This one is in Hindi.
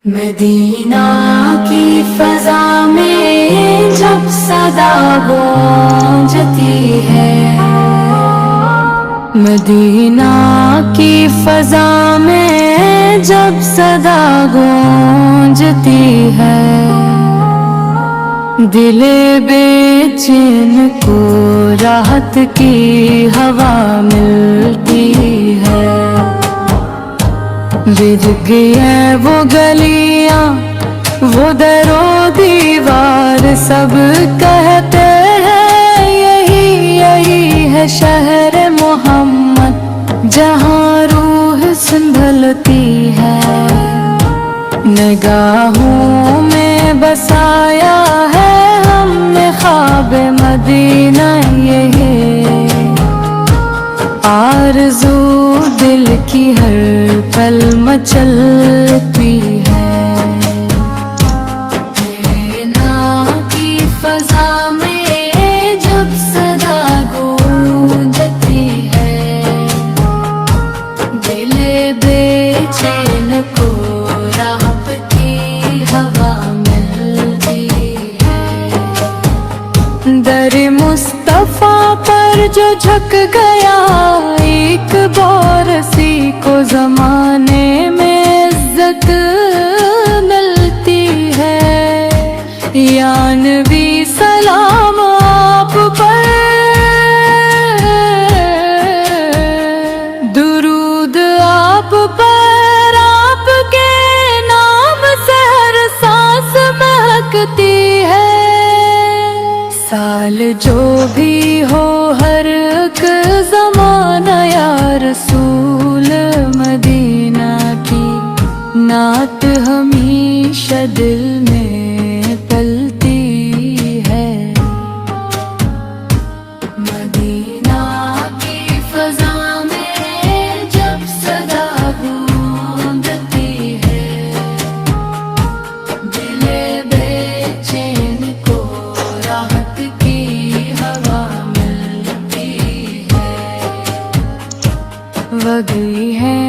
मदीना की फजा में जब सदा गूंजती है, मदीना की फजा में जब सदा गूंजती है, दिले बेचैन को राहत की हवा मिलती है। बिक है वो गलियां, वो दरो दीवार, सब कहते हैं यही यही है शहर मोहम्मद, जहाँ रूह संभलती है। निगाहों में बसाया है हमने ख्वाब मदीना, यही आरज़ू दिल की हर पल मचलती है। मदीना की फजा में जब सदा गूंजती है, दिले बेचैन को राहत की हवा मिलती है। दर मुस्तफा पर जो झुक गया एक बोरसी को, जमाने में इज्जत मिलती है। या नबी सलाम आप पर, दुरूद आप पर, आपके नाम से हर सांस महकती है। साल जो भी हो हर एक ज़माना, या रसूल मदीना की नात हमेशा दिल में पलती है। मदीना की फजा में जब सदा गूंजती है, दिले बेचैन को राहत की हवा मिलती है। वह गई है